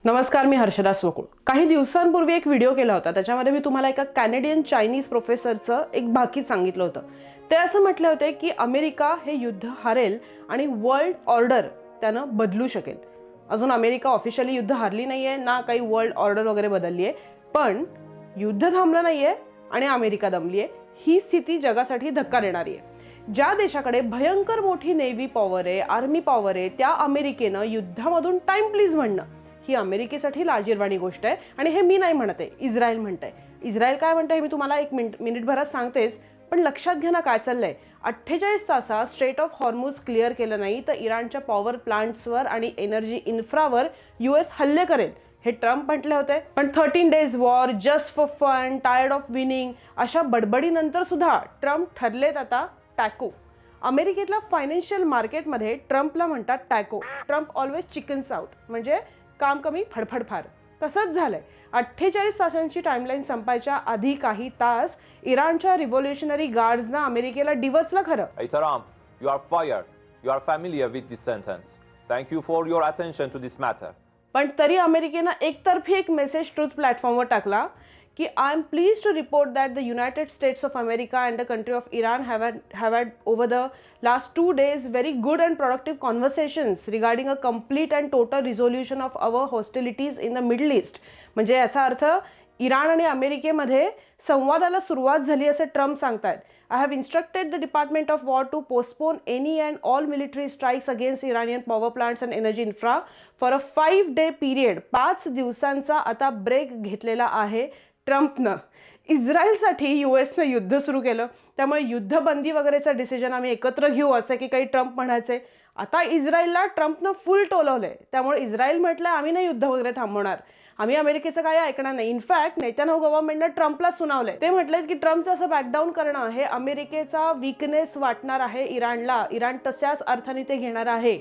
नमस्कार, मी हर्षदा स्वकुळ. काही दिवसांपूर्वी एक व्हिडिओ केला होता. त्याच्यामध्ये मी तुम्हाला एका कॅनेडियन चायनीज प्रोफेसरचं एक भाकीत सांगितलं होतं. ते असं म्हटले होते की अमेरिका हे युद्ध हारेल आणि वर्ल्ड ऑर्डर त्यानं बदलू शकेल. अजून अमेरिका ऑफिशियली युद्ध हारली नाहीये ना, काही वर्ल्ड ऑर्डर वगैरे बदलली आहे, पण युद्ध थांबलं नाहीये आणि अमेरिका दमली आहे. ही स्थिती जगासाठी धक्का देणारी आहे. ज्या देशाकडे भयंकर मोठी नेव्ही पॉवर आहे, आर्मी पॉवर आहे, त्या अमेरिकेनं युद्धामधून टाइम प्लीज म्हणणं ही अमेरिकेसाठी लाजिरवाणी गोष्ट आहे. आणि हे मी नाही म्हणते, इस्रायल म्हणतंय. इस्रायल काय म्हणतंय मी तुम्हाला एक मिनिटभरात सांगतेच, पण लक्षात घ्या ना काय चाललंय. 48 तासात स्ट्रेट ऑफ हॉर्मुझ क्लिअर केलं नाही तर इराणच्या पॉवर प्लांट्सवर आणि एनर्जी इन्फ्रावर US हल्ले करेल हे ट्रम्प म्हटले होते. पण 13 days war, just for fun, tired of winning अशा बडबडीनंतर सुद्धा ट्रम्प ठरलेत आता टॅको. अमेरिकेतल्या फायनान्शियल मार्केटमध्ये ट्रम्पला म्हणतात taco. Trump always chickens out, म्हणजे काम कमी फडफड फार. तसंच झालंय. 48 तासांची टाइमलाईन संपायच्या आधी काही तास इराणच्या रिव्होल्युशनरी गार्ड्सना अमेरिकेला डिवचलं खरं. Hey Trump, you are fired. You are familiar with this sentence. Thank you for your attention to this matter. पण तरी अमेरिकेनं एकतर्फी एक मेसेज ट्रूथ प्लॅटफॉर्मवर टाकला की I am please to report that the United States of America and the country of Iran have had over the last 2 days very good and productive conversations regarding a complete and total resolution of our hostilities in the Middle East. म्हणजे याचा अर्थ Iran आणि अमेरिकेमध्ये संवादाला सुरुवात झाली असं Trump सांगतायत. I have instructed the department of war to postpone any and all military strikes against Iranian power plants and energy infra for a 5 day period. 5 दिवसांचा आता ब्रेक घेतलेला आहे ट्रम्पनं. इस्रायलसाठी USनं युद्ध सुरू केलं, त्यामुळे युद्धबंदी वगैरेचा डिसिजन आम्ही एकत्र घेऊ असं की काही ट्रम्प म्हणायचे. आता इस्रायलला ट्रम्पनं फुल टोलवलंय, त्यामुळे इस्रायल म्हटलं आम्ही नाही युद्ध वगैरे थांबवणार, आम्ही अमेरिकेचं काही ऐकणार नाही. इनफॅक्ट नेत्यानहू गव्हर्नमेंटनं ट्रम्पला सुनावलंय. ते म्हटलेत की ट्रम्पचं असं बॅकडाऊन करणं हे अमेरिकेचा वीकनेस वाटणार आहे इराणला. इराण तशाच अर्थाने ते घेणार आहे.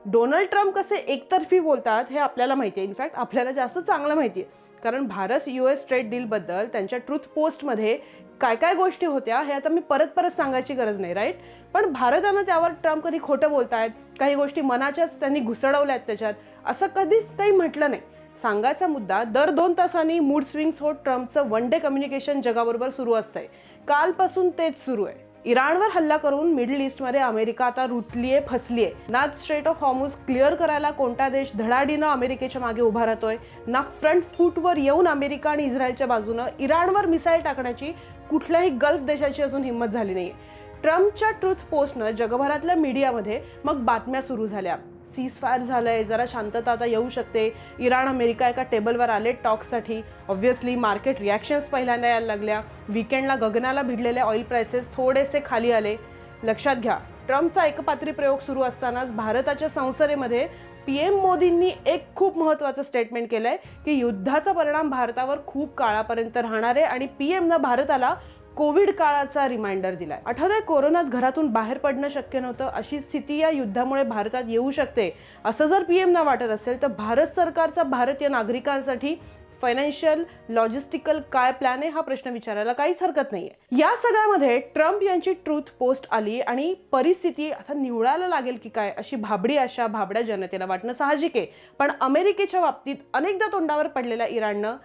डोनाल्ड ट्रम्प कसे एकतर्फी बोलतात हे आपल्याला माहिती आहे. इनफॅक्ट आपल्याला जास्त चांगलं माहिती आहे, कारण भारत US ट्रेड डीलबद्दल त्यांच्या ट्रूथ पोस्टमध्ये काय काय गोष्टी होत्या हे आता मी परत सांगायची गरज नाही, राईट. पण भारतानं त्यावर ट्रम्प कधी खोटं बोलतायत, काही गोष्टी मनाच्याच त्यांनी घुसडवल्यात त्याच्यात, असं कधीच काही म्हटलं नाही. सांगायचा मुद्दा, दर 2 तासांनी मूड स्विंग्स होत ट्रम्पचं 1 day कम्युनिकेशन जगाबरोबर सुरू असतंय. कालपासून तेच सुरू आहे. इराणवर हल्ला करून मिडल ईस्टमध्ये अमेरिका आता रुतलीये, फसलीये. ना स्ट्रेट ऑफ हॉर्मुझ क्लिअर करायला कोणता देश धडाडीनं अमेरिकेच्या मागे उभा राहतोय, ना फ्रंट फूटवर येऊन अमेरिका आणि इस्रायलच्या बाजूनं इराणवर मिसाईल टाकण्याची कुठल्याही गल्फ देशाची अजून हिंमत झाली नाहीये. ट्रम्पच्या ट्रूथ पोस्टनं जगभरातल्या मीडियामध्ये मग बातम्या सुरू झाल्या. सीज फायर झालंय, जरा शांतता आता येऊ शकते, इराण अमेरिका एका टेबलवर आले टॉकसाठी. ऑब्व्हियसली मार्केट रिॲक्शन्स पहिल्यांदा यायला लागल्या. वीकेंडला गगनाला भिडलेले ऑइल प्राइसेस थोडेसे खाली आले. लक्षात घ्या, ट्रम्पचा एकपात्री प्रयोग सुरू असतानाच भारताच्या संसदेमध्ये PM मोदींनी एक खूप महत्त्वाचं स्टेटमेंट केलंय की युद्धाचा परिणाम भारतावर खूप काळापर्यंत राहणार आहे आणि PMनं भारताला कोविड काळाचा रिमाइंडर दिलाय. आठवतंय, कोरोनात घरातून बाहेर पडणं शक्य नव्हतं, अशी स्थिती या युद्धामुळे भारतात येऊ शकते असं जर PMना वाटत असेल तर भारत सरकारचा भारतीय नागरिकांसाठी फायनान्शियल लॉजिस्टिकल काय प्लॅन आहे हा प्रश्न विचारायला काहीच हरकत नाहीये. या सगळ्यामध्ये ट्रम्प यांची ट्रूथ पोस्ट आली आणि परिस्थिती आता निवळायला लागेल की काय अशी भाबडी आशा भाबड्या जनतेला वाटणं साहजिक आहे. पण अमेरिकेच्या बाबतीत अनेकदा तोंडावर पडलेल्या इराणनं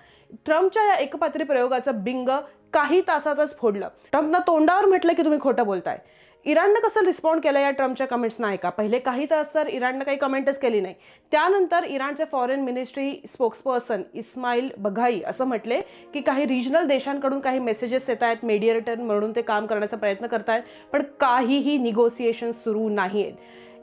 ट्रम्पच्या या एकपात्री प्रयोगाचं बिंग काही तासातच फोडलं. ट्रम्पनं तोंडावर म्हटलं की तुम्ही खोटं बोलताय. इराणनं कसं रिस्पॉन्ड केलं या ट्रम्पच्या कमेंट्सना ऐका. पहिले काही तास तर इराणनं काही कमेंटच केली नाही. त्यानंतर इराणचे फॉरेन मिनिस्ट्री स्पोक्सपर्सन इस्माईल बघाई असं म्हटले की काही रिजनल देशांकडून काही मेसेजेस येत आहेत, मेडिएटर म्हणून ते काम करण्याचा प्रयत्न करतायत, पण काहीही निगोसिएशन सुरू नाही आहेत.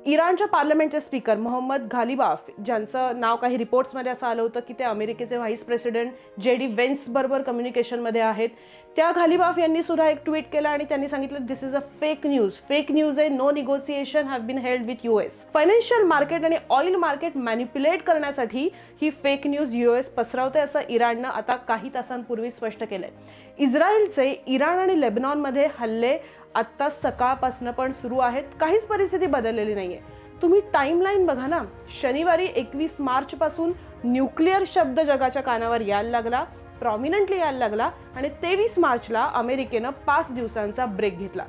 इराणच्या पार्लमेंटचे स्पीकर मोहम्मद घालिबाफ, ज्यांचं नाव काही रिपोर्ट्समध्ये असं आलं होतं की ते अमेरिकेचे व्हाईस प्रेसिडेंट JD व्हेन्स बरोबर कम्युनिकेशनमध्ये आहेत, त्या घालिबाफ यांनी सुद्धा एक ट्विट केलं आणि त्यांनी सांगितलं this is a fake news आहे. No negotiation have been held with US. Financial market आणि ऑइल मार्केट मॅनिप्युलेट करण्यासाठी ही फेक न्यूज US पसरवते असं इराणनं आता काही तासांपूर्वी स्पष्ट केलंय. इस्रायलचे इराण आणि लेबनॉनमध्ये हल्ले आत्ता सकाळपासून पण सुरू आहेत. काहीच परिस्थिती बदललेली नाहीये. तुम्ही टाइमलाईन बघा ना. शनिवारी 21 मार्चपासून न्यूक्लिअर शब्द जगाच्या कानावर यायला लागला, प्रॉमिनंटली यायला लागला आणि 23 मार्चला अमेरिकेनं 5 दिवसांचा ब्रेक घेतला.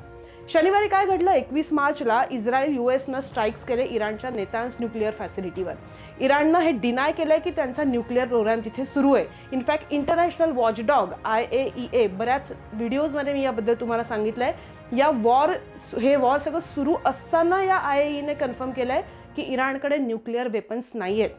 शनिवारी काय घडलं, 21 मार्चला इस्रायल US स्ट्राईक्स केले इराणच्या नेतान्स न्यूक्लिअर फॅसिलिटीवर. इराणनं हे डिनाय केलंय की त्यांचा न्यूक्लिअर प्रोग्राम तिथे सुरू आहे. इनफॅक्ट इंटरनॅशनल वॉचडॉग IAEA, बऱ्याच व्हिडिओजमध्ये मी याबद्दल तुम्हाला सांगितलंय, हे वॉर सगळं सुरू असताना या IAEAने कन्फर्म केलंय की इराणकडे न्यूक्लिअर वेपन्स नाही आहेत.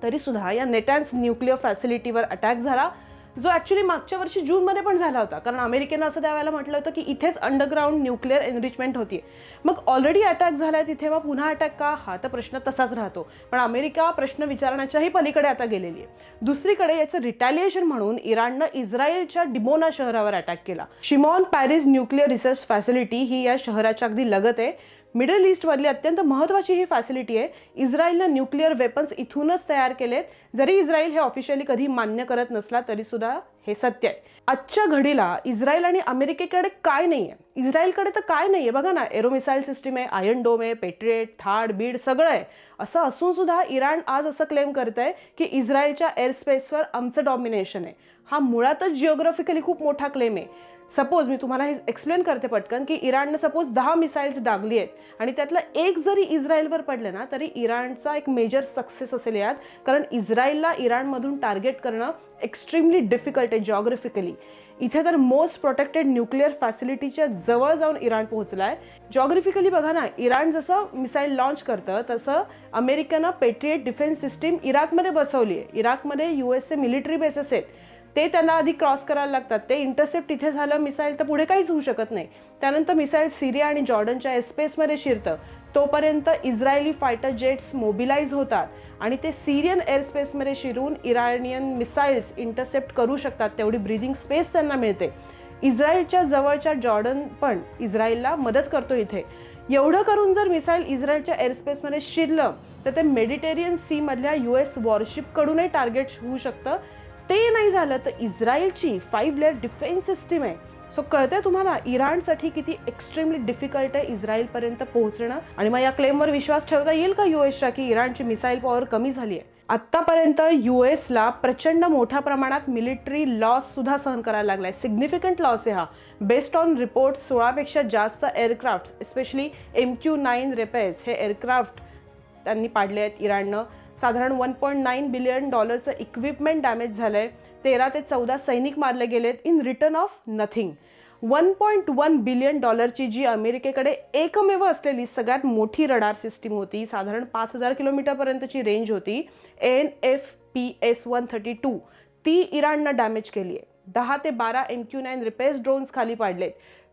तरीसुद्धा या नेटॅन्स न्यूक्लिअर फॅसिलिटीवर अटॅक झाला, जो ॲक्च्युली मागच्या वर्षी जूनमध्ये पण झाला होता. कारण अमेरिकेनं असं त्यावेळेला म्हटलं होतं की इथेच अंडरग्राऊंड न्यूक्लिअर एनरिचमेंट होती. मग ऑलरेडी अटॅक झाला आहे तिथे, मग पुन्हा अटॅक का, हा तर प्रश्न तसाच राहतो. पण अमेरिका प्रश्न विचारण्याच्याही पलीकडे आता गेलेली आहे. दुसरीकडे याचं रिटॅलिएशन म्हणून इराणनं इस्रायलच्या डिमोना शहरावर अटॅक केला. Shimon Peres nuclear research facility ही या शहराच्या अगदी लगत आहे. मिडल ईस्टमधली अत्यंत महत्त्वाची ही फॅसिलिटी आहे. इस्रायलनं न्यूक्लिअर वेपन्स इथूनच तयार केलेत. जरी इस्रायल हे ऑफिशियली कधी मान्य करत नसला तरी सुद्धा हे सत्य आहे. आजच्या घडीला इस्रायल आणि अमेरिकेकडे काय नाही आहे, इस्रायलकडे तर काय नाही आहे. बघा ना, एरो मिसाईल सिस्टीम आहे, आयर्न डोम आहे, पेट्रिएट, थाड, बीड सगळं आहे. असं असून सुद्धा इराण आज असं क्लेम करत आहे की इस्रायलच्या एअरस्पेसवर आमचं डॉमिनेशन आहे. हा मुळातच जिओग्राफिकली खूप मोठा क्लेम आहे. सपोज मी तुम्हाला हे एक्सप्लेन करते पटकन की इराणनं सपोज 10 मिसाईल्स डागली आहेत आणि त्यातलं एक जरी इस्रायलवर पडलं ना तरी इराणचा एक मेजर सक्सेस असेल यात. कारण इस्रायलला इराणमधून टार्गेट करणं एक्स्ट्रीमली डिफिकल्ट आहे जॉग्राफिकली. इथे तर मोस्ट प्रोटेक्टेड न्यूक्लिअर फॅसिलिटीच्या जवळ जाऊन इराण पोहोचलाय. जॉग्राफिकली बघा ना, इराण जसं मिसाईल लॉन्च करतं तसं अमेरिकेनं पेट्रिएट डिफेन्स सिस्टीम इराकमध्ये बसवली आहे. इराकमध्ये USA मिलिटरी बेसेस आहेत, ते त्यांना आधी क्रॉस करायला लागतात. ते इंटरसेप्ट तिथे झालं मिसाईल तर पुढे काहीच होऊ शकत नाही. त्यानंतर मिसाईल सिरिया आणि जॉर्डनच्या एअरस्पेसमध्ये शिरतं. तोपर्यंत इस्रायली फायटर जेट्स मोबिलाइज होतात आणि ते सिरियन एअरस्पेसमध्ये शिरून इराणियन मिसाईल्स इंटरसेप्ट करू शकतात. तेवढी ब्रीदिंग स्पेस त्यांना मिळते. इस्रायलच्या जवळच्या जॉर्डन पण इस्रायलला मदत करतो इथे. एवढं करून जर मिसाईल इस्रायलच्या एअरस्पेसमध्ये शिरलं तर ते मेडिटेरियन सी मधल्या US वॉरशिपकडूनही टार्गेट होऊ शकतं. ते नाही झालं तर इस्रायलची 5 लेअर डिफेन्स सिस्टीम आहे. सो कळतंय तुम्हाला इराणसाठी किती एक्स्ट्रीमली डिफिकल्ट आहे इस्रायलपर्यंत पोहोचणं. आणि मग या क्लेमवर विश्वास ठेवता येईल का USच्या की इराणची मिसाईल पॉवर कमी झाली आहे? आत्तापर्यंत USला प्रचंड मोठ्या प्रमाणात मिलिटरी लॉस सुद्धा सहन करायला लागलाय. सिग्निफिकंट लॉस आहे हा. बेस्ड ऑन रिपोर्ट 16पेक्षा जास्त एअरक्राफ्ट, एस्पेशली MQ-9 रेपेस हे एअरक्राफ्ट त्यांनी पाडले आहेत इराणनं. साधारण $1.9 बिलियन इक्विपमेंट डॅमेज झालंय. 13 ते 14 सैनिक मारले गेलेत in return of nothing. $1.1 billion जी अमेरिकेकडे एकमेव असलेली सगळ्यात मोठी रडार सिस्टीम होती, साधारण 5000 किलोमीटरपर्यंतची रेंज होती, NFPS-132, ती इराणनं डॅमेज केली आहे. 10 ते 12 MQ-9 रिपेस ड्रोन्स खाली पाडलेत.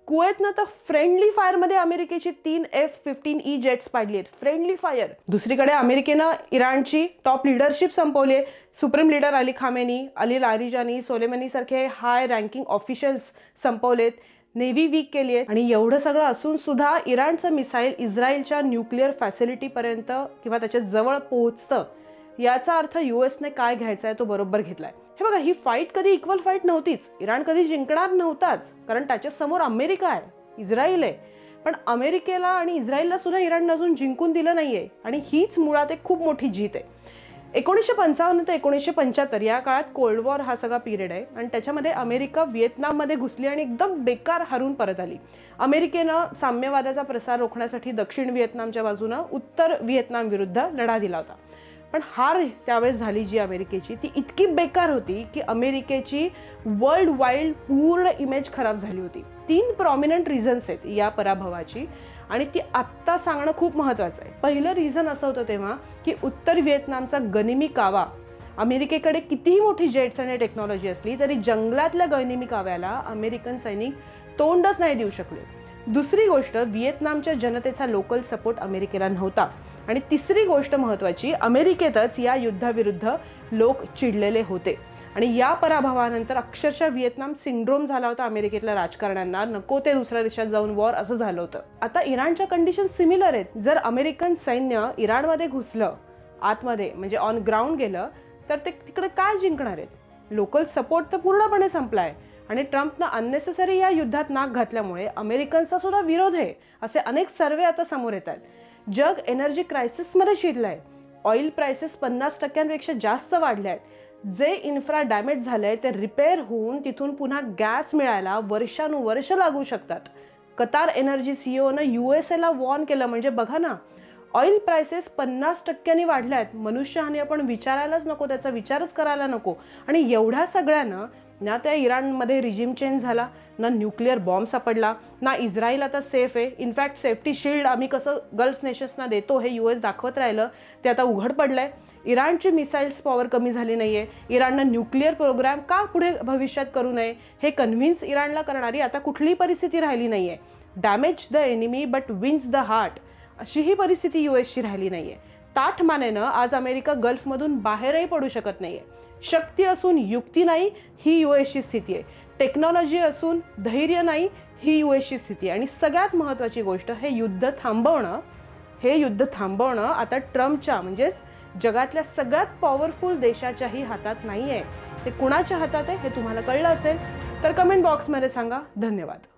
कुवेतनं तर फ्रेंडली फायरमध्ये अमेरिकेची 3 F-15E जेट्स पाडली आहेत. Friendly fire. दुसरीकडे अमेरिकेनं इराणची टॉप लिडरशिप संपवली आहे. Supreme leader Ali Khamenei, Ali Larijani, solemnly सारखे हाय रँकिंग ऑफिशियल्स संपवलेत. नेव्ही वीक केली आहे. आणि एवढं सगळं असून सुद्धा इराणचं मिसाईल इस्रायलच्या न्यूक्लिअर फॅसिलिटीपर्यंत किंवा त्याच्या जवळ पोहोचतं. याचा अर्थ USने काय घ्यायचा आहे तो बरोबर घेतलाय. हे बघा, ही फाईट कधी इक्वल फाईट नव्हतीच. इराण कधी जिंकणार नव्हताच, कारण त्याच्या समोर अमेरिका आहे, इस्रायल आहे. पण अमेरिकेला आणि इस्रायलला सुद्धा इराणनं अजून जिंकून दिलं नाहीये आणि हीच मुळात एक खूप मोठी जीत आहे. 1955 ते 1975 या काळात कोल्ड वॉर हा सगळा पिरियड आहे आणि त्याच्यामध्ये अमेरिका व्हिएतनाममध्ये घुसली आणि एकदम बेकार हरून परत आली. अमेरिकेनं साम्यवादाचा प्रसार रोखण्यासाठी दक्षिण व्हिएतनामच्या बाजूनं उत्तर व्हिएतनाम विरुद्ध लढा दिला होता. पण हार त्यावेळेस झाली जी अमेरिकेची, ती इतकी बेकार होती की अमेरिकेची वर्ल्ड वाईड पूर्ण इमेज खराब झाली होती. 3 प्रॉमिनंट रिझन्स आहेत या पराभवाची आणि ती आत्ता सांगणं खूप महत्त्वाचं आहे. पहिलं रिझन असं होतं तेव्हा की उत्तर व्हिएतनामचा गनिमी कावा, अमेरिकेकडे कितीही मोठी जेट्स आणि टेक्नॉलॉजी असली तरी जंगलातल्या गनिमी काव्याला अमेरिकन सैनिक तोंडच नाही देऊ शकले. दुसरी गोष्ट, व्हिएतनामच्या जनतेचा लोकल सपोर्ट अमेरिकेला नव्हता. आणि तिसरी गोष्ट महत्त्वाची, अमेरिकेतच या युद्धाविरुद्ध लोक चिडलेले होते आणि या पराभवानंतर अक्षरशः व्हिएतनाम सिंड्रोम झाला होता अमेरिकेतल्या राजकारण्यांना. नको ते दुसऱ्या देशात जाऊन वॉर असं झालं होतं. आता इराणच्या कंडिशन सिमिलर आहेत. जर अमेरिकन सैन्य इराणमध्ये घुसलं, आतमध्ये म्हणजे ऑन ग्राउंड गेलं, तर ते तिकडे काय जिंकणार आहेत? लोकल सपोर्ट तर पूर्णपणे संपलाय आणि ट्रम्पनं अननेसेसरी या युद्धात नाक घातल्यामुळे अमेरिकन्सचा सुद्धा विरोध आहे असे अनेक सर्वे आता समोर येत आहेत. जग एनर्जी क्रायसिसमध्ये शिरलंय. ऑइल प्राइसेस 50% जास्त वाढल्या आहेत. जे इन्फ्रा डॅमेज झालंय ते रिपेअर होऊन तिथून पुन्हा गॅस मिळायला वर्षानुवर्ष लागू शकतात. कतार एनर्जी सीईओनं USA वॉर्न केलं. म्हणजे बघा ना, ऑइल प्राइसेस 50% वाढल्या आहेत. मनुष्यहानी आपण विचारायलाच नको, त्याचा विचारच करायला नको. आणि एवढ्या सगळ्यांना ना त्या इराणमध्ये रिजिम चेंज झाला, ना न्यूक्लिअर बॉम्ब सापडला, ना इस्रायल आता सेफ आहे. इनफॅक्ट सेफ्टी शिल्ड आम्ही कसं गल्फ नेशन्सना देतो हे US दाखवत राहिलं, ते आता उघड पडलंय. इराणची मिसाईल्स पॉवर कमी झाली नाही आहे. इराणनं न्यूक्लिअर प्रोग्राम का पुढे भविष्यात करू नये हे कन्व्हिन्स इराणला करणारी आता कुठलीही परिस्थिती राहिली नाही आहे. Damage the enemy but wins the heart, अशी ही परिस्थिती USची राहिली नाही आहे. ताठ मानेनं आज अमेरिका गल्फमधून बाहेरही पडू शकत नाही आहे. शक्ती असून युक्ती नाही, ही USची स्थिती आहे. टेक्नॉलॉजी असून धैर्य नाही, ही USची स्थिती आहे. आणि सगळ्यात महत्त्वाची गोष्ट, हे युद्ध थांबवणं आता ट्रम्पच्या म्हणजेच जगातल्या सगळ्यात पॉवरफुल देशाच्याही हातात नाही आहे. ते कुणाच्या हातात आहे हे तुम्हाला कळलं असेल तर कमेंट बॉक्समध्ये सांगा. धन्यवाद.